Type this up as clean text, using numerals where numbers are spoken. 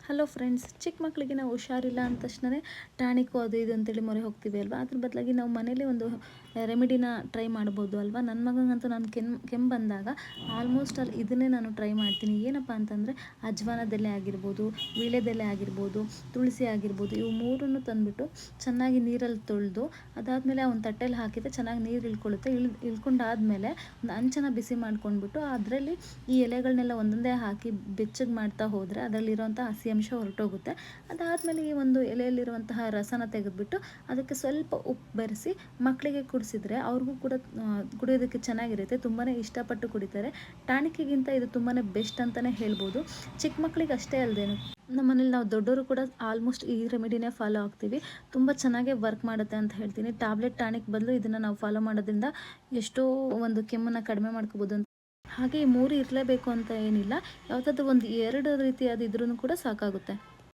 Hello friends, ಚಿಕ್ಕ ಮಕ್ಕಳಿಗೆ ನಾವು ಹುಷಾರಿಲ್ಲ ಅಂದ ತಕ್ಷಣವೇ ಟಾನಿಕ್ಕು ಅದು ಇದು ಅಂತೇಳಿ ಮೊರೆ ಹೋಗ್ತೀವಿ ಅಲ್ವಾ. ಅದ್ರ ಬದಲಾಗಿ ನಾವು ಮನೇಲಿ ಒಂದು ರೆಮಿಡಿನ ಟ್ರೈ ಮಾಡ್ಬೋದು ಅಲ್ವಾ. ನನ್ನ ಮಗನಿಗಂತೂ ನಾನು ಕೆಮ್ಮು ಬಂದಾಗ ಆಲ್ಮೋಸ್ಟ್ ಅಲ್ಲಿ ಇದನ್ನೇ ನಾನು ಟ್ರೈ ಮಾಡ್ತೀನಿ. ಏನಪ್ಪ ಅಂತಂದರೆ ಅಜ್ವಾನದೆಲೆ ಆಗಿರ್ಬೋದು, ವೀಳ್ಯದೆಲೆ ಆಗಿರ್ಬೋದು, ತುಳಸಿ ಆಗಿರ್ಬೋದು, ಇವು ಮೂರನ್ನು ತಂದುಬಿಟ್ಟು ಚೆನ್ನಾಗಿ ನೀರಲ್ಲಿ ತೊಳೆದು ಅದಾದಮೇಲೆ ಒಂದು ತಟ್ಟೆಲಿ ಹಾಕಿದರೆ ಚೆನ್ನಾಗಿ ನೀರು ಇಳ್ಕೊಳ್ಳುತ್ತೆ. ಇಳ್ಕೊಂಡಾದಮೇಲೆ ಒಂದು ಹಂಚನ ಬಿಸಿ ಮಾಡ್ಕೊಂಡ್ಬಿಟ್ಟು ಅದರಲ್ಲಿ ಈ ಎಲೆಗಳನ್ನೆಲ್ಲ ಒಂದೊಂದೇ ಹಾಕಿ ಬೆಚ್ಚಗೆ ಮಾಡ್ತಾ ಹೋದರೆ ಅದರಲ್ಲಿರುವಂಥ ಹಸಿ ಅಂಶ ಹೊರಟೋಗುತ್ತೆ. ಅದಾದಮೇಲೆ ಈ ಒಂದು ಎಲೆಯಲ್ಲಿರುವಂತಹ ರಸನ ತೆಗೆದುಬಿಟ್ಟು ಅದಕ್ಕೆ ಸ್ವಲ್ಪ ಉಪ್ಪು ಬೆರೆಸಿ ಮಕ್ಕಳಿಗೆ ಕುಡಿಸಿದ್ರೆ ಅವ್ರಿಗೂ ಕೂಡ ಕುಡಿಯೋದಕ್ಕೆ ಚೆನ್ನಾಗಿರುತ್ತೆ. ತುಂಬಾ ಇಷ್ಟಪಟ್ಟು ಕುಡಿತಾರೆ. ಟಾನಿಕ್ಕಿಗಿಂತ ಇದು ತುಂಬಾ ಬೆಸ್ಟ್ ಅಂತಲೇ ಹೇಳ್ಬೋದು. ಚಿಕ್ಕ ಮಕ್ಕಳಿಗೆ ಅಷ್ಟೇ ಅಲ್ಲದೇನು ನಮ್ಮನೇಲಿ ನಾವು ದೊಡ್ಡವರು ಕೂಡ ಆಲ್ಮೋಸ್ಟ್ ಈ ರೆಮಿಡಿನೇ ಫಾಲೋ ಆಗ್ತೀವಿ. ತುಂಬ ಚೆನ್ನಾಗೇ ವರ್ಕ್ ಮಾಡುತ್ತೆ ಅಂತ ಹೇಳ್ತೀನಿ. ಟ್ಯಾಬ್ಲೆಟ್ ಟಾನಿಕ್ ಬದಲು ಇದನ್ನು ನಾವು ಫಾಲೋ ಮಾಡೋದ್ರಿಂದ ಎಷ್ಟೋ ಒಂದು ಕೆಮ್ಮನ್ನು ಕಡಿಮೆ ಮಾಡ್ಕೋಬೋದು ಅಂತ. ಹಾಗೆ ಈ ಮೂರು ಇರಲೇಬೇಕು ಅಂತ ಏನಿಲ್ಲ, ಯಾವುದಾದ್ರೂ ಒಂದು ಎರಡು ರೀತಿಯಾದ ಇದ್ರೂ ಕೂಡ ಸಾಕಾಗುತ್ತೆ.